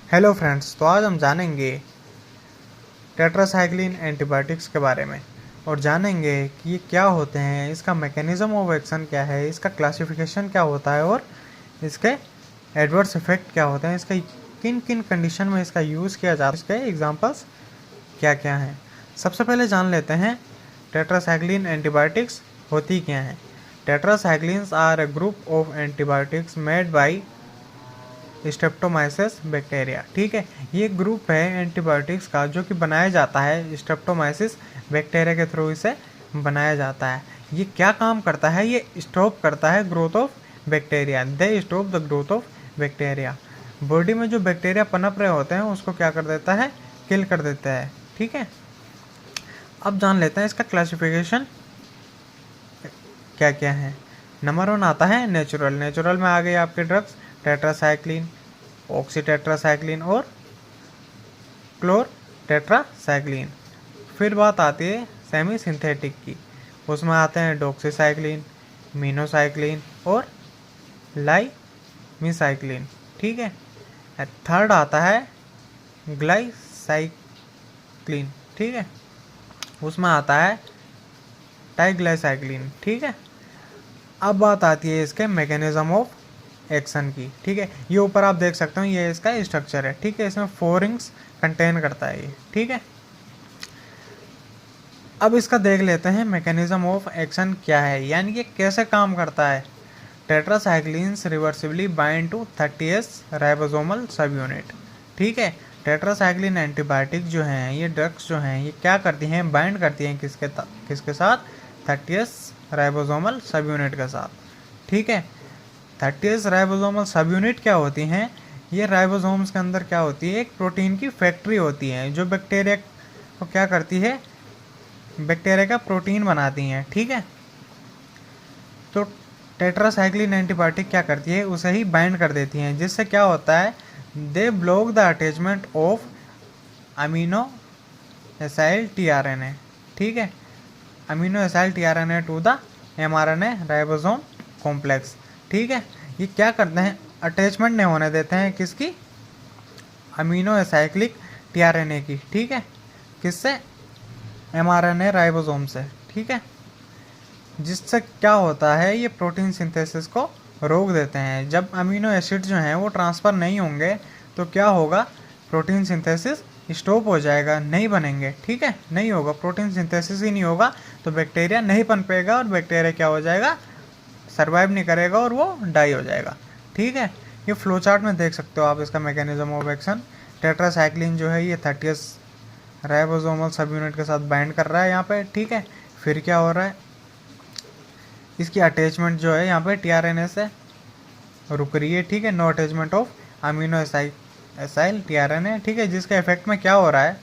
Hello friends, तो आज हम जानेंगे टेट्रासाइक्लिन एंटीबायोटिक्स के बारे में और जानेंगे कि ये क्या होते हैं, इसका मैकेनिज्म ऑफ एक्शन क्या है, इसका क्लासिफिकेशन क्या होता है और इसके एडवर्स इफेक्ट क्या होते हैं, इसका किन किन कंडीशन में इसका यूज़ किया जाता है, इसके एग्जांपल्स क्या क्या हैं। सबसे पहले जान लेते हैं टेट्रासाइक्लिन एंटीबायोटिक्स होती क्या हैं। Tetracyclines are a group of antibiotics made by streptomyces bacteria. ठीक है, ये ग्रुप है एंटीबायोटिक्स का जो कि बनाया जाता है स्ट्रेप्टोमाइसिस बैक्टीरिया के थ्रू इसे बनाया जाता है। ये क्या काम करता है, ये स्टॉप करता है growth of bacteria. They stop the growth of bacteria. Body में जो बैक्टीरिया पनप रहे होते हैं उसको क्या कर देता है, किल कर देता है। ठीक है, अब जान लेते हैं इसका क्लासिफिकेशन क्या क्या है। नंबर 1 आता है नेचुरल। नेचुरल में आ गए आपके ड्रग्स टेट्रासाइक्लिन, ऑक्सीटेट्रासाइक्लिन और क्लोर टेट्रासाइक्लिन। फिर बात आती है सेमी सिंथेटिक की, उसमें आते हैं डॉक्सीसाइक्लिन, मीनोसाइक्लिन और लाइमीसाइक्लिन। ठीक है, थर्ड आता है ग्लाइसाइक्लिन। ठीक है, उसमें आता है टाइग्लाइसाइक्लिन। ठीक है, अब बात आती है इसके मैकेनिज्म ऑफ एक्शन की। ठीक है, ये ऊपर आप देख सकते हो, ये इसका स्ट्रक्चर है। ठीक है, इसमें 4 रिंग्स कंटेन करता है ये। ठीक है, अब इसका देख लेते हैं मैकेनिज्म ऑफ एक्शन क्या है, यानी कि कैसे काम करता है। Tetracyclines reversibly bind to 30S ribosomal subunit. ठीक है, टेट्रासाइक्लिन एंटीबायोटिक जो हैं, ये ड्रग्स जो हैं, ये क्या करती हैं, बाइंड करती हैं किसके साथ, 30S राइबोसोमल सब यूनिट के साथ। ठीक है, 30S राइबोसोमल सब यूनिट क्या होती हैं, ये राइबोसोम्स के अंदर क्या होती है, एक प्रोटीन की फैक्ट्री होती है जो बैक्टीरिया को क्या करती है, बैक्टीरिया का प्रोटीन बनाती हैं। ठीक है, तो टेट्रासाइक्लिन एंटीबायोटिक क्या करती है, उसे ही बाइंड कर देती हैं, जिससे क्या होता है, they block the attachment of aminoacyl tRNA. ठीक है, aminoacyl tRNA to the mRNA ribosome complex. ठीक है, ये क्या करते हैं, अटैचमेंट नहीं होने देते हैं किसकी, अमीनो एसाइक्लिक टीआरएनए की। ठीक है, किससे, एमआरएनए राइबोसोम से। ठीक है, जिससे क्या होता है, ये प्रोटीन सिंथेसिस को रोक देते हैं। जब अमीनो एसिड जो हैं वो ट्रांसफ़र नहीं होंगे तो क्या होगा, प्रोटीन सिंथेसिस स्टॉप हो जाएगा, नहीं बनेंगे। ठीक है, नहीं होगा, प्रोटीन सिंथेसिस ही नहीं होगा तो बैक्टीरिया नहीं पनपेगा और बैक्टीरिया क्या हो जाएगा, सर्वाइव नहीं करेगा और वो डाई हो जाएगा। ठीक है, ये फ्लो चार्ट में देख सकते हो आप इसका मैकेनिज्म ऑफ एक्शन। टेट्रासाइक्लिन जो है ये 30S राइबोसोमल सब यूनिट के साथ बाइंड कर रहा है यहाँ पे। ठीक है, फिर क्या हो रहा है, इसकी अटैचमेंट जो है यहाँ पे टीआरएनए से रुक रही है। ठीक है, no attachment of aminoacyl tRNA. ठीक है, जिसके इफेक्ट में क्या हो रहा है,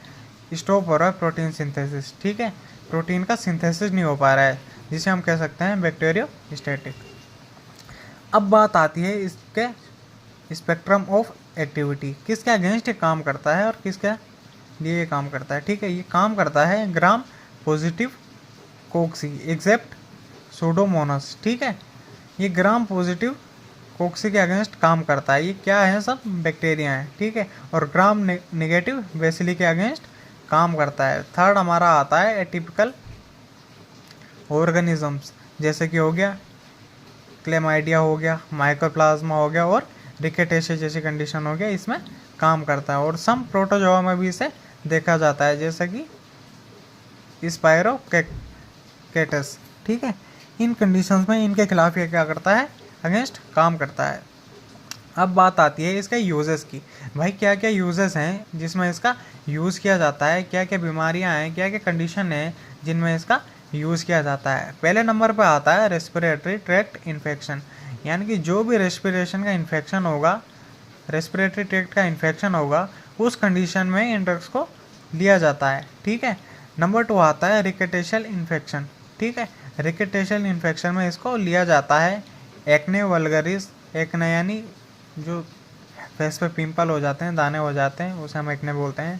स्टॉप हो रहा है प्रोटीन सिंथेसिस। ठीक है, प्रोटीन का सिंथेसिस नहीं हो पा रहा है, जिसे हम कह सकते हैं बैक्टीरियोस्टैटिक। अब बात आती है इसके स्पेक्ट्रम ऑफ एक्टिविटी, किसके अगेंस्ट ये काम करता है और किसके लिए ये काम करता है। ठीक है, ये काम करता है gram positive cocci except pseudomonas. ठीक है, ये ग्राम पॉजिटिव कोक्सी के अगेंस्ट काम करता है। ये क्या है, सब बैक्टीरिया हैं। ठीक है, और ग्राम नेगेटिव बेसिली के अगेंस्ट काम करता है। थर्ड हमारा आता है एटिपिकल ऑर्गेनिजम्स, जैसे कि हो गया क्लेमाइडिया हो गया, माइकोप्लाज्मा हो गया और रिकेटेशिया जैसी कंडीशन हो गया, इसमें काम करता है। और सम प्रोटोजोआ में भी इसे देखा जाता है, जैसे कि स्पायरोकेटस। ठीक है, इन कंडीशंस में इनके खिलाफ ये क्या करता है, अगेंस्ट काम करता है। अब बात आती है इसके यूजेस की। भाई क्या क्या यूजेस हैं जिसमें इसका यूज़ किया जाता है, क्या क्या बीमारियां हैं, क्या क्या कंडीशन है जिनमें इसका यूज़ किया जाता है। पहले नंबर पर आता है रेस्पिरेटरी ट्रैक्ट इन्फेक्शन, यानी कि जो भी रेस्पिरेशन का इन्फेक्शन होगा, रेस्पिरेटरी ट्रैक्ट का इन्फेक्शन होगा, उस कंडीशन में इन ड्रग्स को लिया जाता है। ठीक है, नंबर 2 आता है रिकेटेशियल इन्फेक्शन। ठीक है, रिकेटेशियल इन्फेक्शन में इसको लिया जाता है। एक्ने वल्गरिस, एक्ने यानी जो फेस पे पिंपल हो जाते हैं, दाने हो जाते हैं, उसे हम एक्ने बोलते हैं।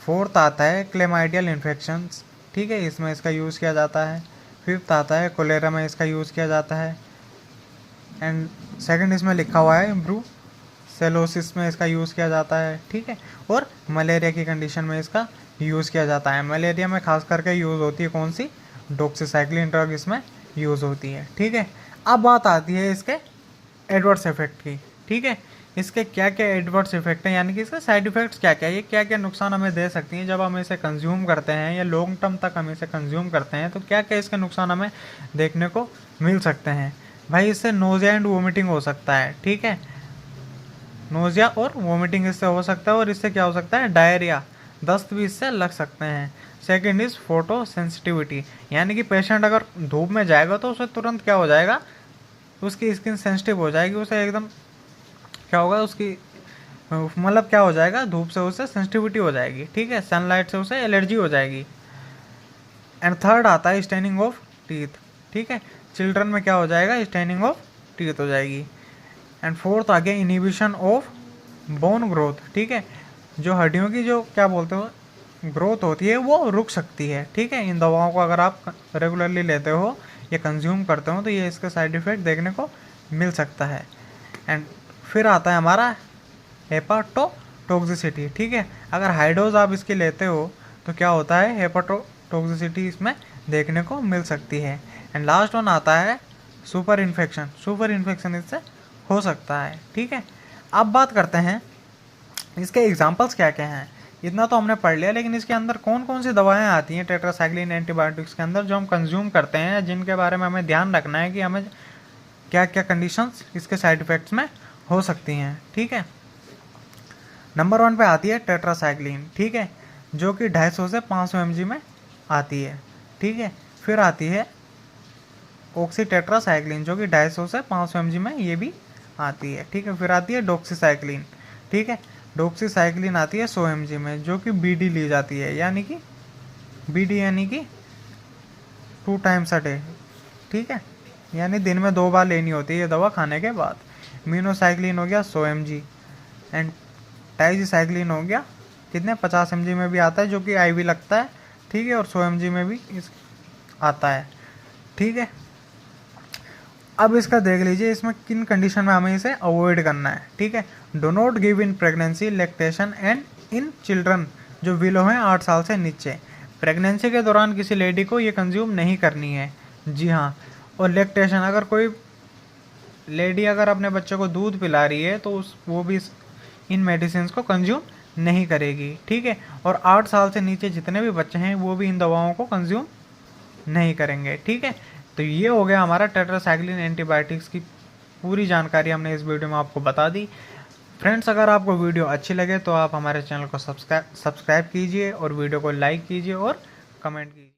4th आता है क्लेमाइडियल इन्फेक्शंस। ठीक है, इसमें इसका यूज़ किया जाता है। 5th आता है कोलेरा में इसका यूज़ किया जाता है। एंड सेकंड इसमें लिखा हुआ है सेलोसिस में इसका यूज़ किया जाता है, ठीक है, और मलेरिया की कंडीशन में इसका यूज़ किया जाता है। मलेरिया में खास करके यूज़ होती है कौन सी, डॉक्सीसाइक्लिन ड्रग इसमें यूज़ होती है, ठीक है। अब बात आती है इसके एडवर्स इफेक्ट की, ठीक है। इसके क्या क्या एडवर्स इफेक्ट हैं, यानी कि इसके साइड इफेक्ट्स क्या क्या है, ये क्या क्या नुकसान हमें दे सकती हैं जब हम इसे कंज्यूम करते हैं या लॉन्ग टर्म तक हम इसे कंज्यूम करते हैं, तो क्या क्या इसके नुकसान हमें देखने को मिल सकते हैं। भाई इससे नोजिया एंड वोमिटिंग हो सकता है, ठीक है, नोजिया और वोमिटिंग इससे हो सकता है, और इससे क्या हो सकता है, डायरिया, दस्त भी इससे लग सकते हैं। सेकेंड इज फोटो सेंसिटिविटी, यानी कि पेशेंट अगर धूप में जाएगा तो उसे तुरंत क्या हो जाएगा, उसकी स्किन सेंसिटिव हो जाएगी, उसे एकदम क्या होगा, उसकी मतलब क्या हो जाएगा, धूप से उसे सेंसिटिविटी हो जाएगी, ठीक है, सनलाइट से उसे एलर्जी हो जाएगी। एंड थर्ड आता है स्टेनिंग ऑफ टीथ, ठीक है, चिल्ड्रन में क्या हो जाएगा, स्टेनिंग ऑफ टीथ हो जाएगी। एंड फोर्थ आ गया इनहिबिशन ऑफ बोन ग्रोथ, ठीक है, जो हड्डियों की जो क्या बोलते हो ग्रोथ होती है वो रुक सकती है, ठीक है। इन दवाओं को अगर आप रेगुलरली लेते हो या कंज्यूम करते हो तो ये इसका साइड इफेक्ट देखने को मिल सकता है। एंड फिर आता है हमारा हेपाटोटॉक्सिसिटी, ठीक है, अगर हाई डोज आप इसकी लेते हो तो क्या होता है, हेपाटोटॉक्सिसिटी इसमें देखने को मिल सकती है। एंड लास्ट वन आता है सुपर इन्फेक्शन, सुपर इन्फेक्शन इससे हो सकता है, ठीक है। अब बात करते हैं इसके एग्जांपल्स क्या क्या हैं। इतना तो हमने पढ़ लिया, लेकिन इसके अंदर कौन कौन सी दवाएं आती हैं टेट्रासाइक्लिन एंटीबायोटिक्स के अंदर जो हम कंज्यूम करते हैं, जिनके बारे में हमें ध्यान रखना है कि हमें क्या क्या कंडीशंस इसके साइड इफ़ेक्ट्स में हो सकती हैं, ठीक है। नंबर 1 पे आती है टेट्रासाइक्लिन, ठीक है, जो कि 250 से 500 mg में आती है, ठीक है। फिर आती है ऑक्सीटेट्रासाइक्लिन जो कि 250 से 500 mg में ये भी आती है, ठीक है। फिर आती है डॉक्सीसाइक्लिन, ठीक है, डॉक्सीसाइक्लिन आती है 100 mg में, जो कि बीडी ली जाती है, यानी कि बीडी यानी कि 2 टाइम्स अ डे, ठीक है, यानी दिन में 2 बार लेनी होती है ये दवा खाने के बाद। मीनोसाइक्लिन हो गया 100 mg, एंड टाइजीसाइक्लिन हो गया कितने 50 mg में भी आता है, जो कि आईवी लगता है, ठीक है, और 100 mg में भी आता है, ठीक है। अब इसका देख लीजिए इसमें किन कंडीशन में हमें इसे अवॉइड करना है, ठीक है। Do not give in pregnancy, lactation and in children जो बिलो हैं 8 साल से नीचे। प्रेगनेंसी के दौरान किसी लेडी को ये कंज्यूम नहीं करनी है, जी हाँ। और लैक्टेशन, अगर कोई लेडी अगर अपने बच्चे को दूध पिला रही है तो वो भी इन मेडिसिन को कंज्यूम नहीं करेगी, ठीक है। और 8 साल से नीचे जितने भी बच्चे हैं वो भी इन दवाओं को कंज्यूम नहीं करेंगे, ठीक है। तो ये हो गया हमारा टेट्रासाइक्लिन एंटीबायोटिक्स की पूरी जानकारी हमने इस वीडियो में आपको बता दी। फ्रेंड्स, अगर आपको वीडियो अच्छी लगे तो आप हमारे चैनल को सब्सक्राइब कीजिए और वीडियो को लाइक कीजिए और कमेंट कीजिए।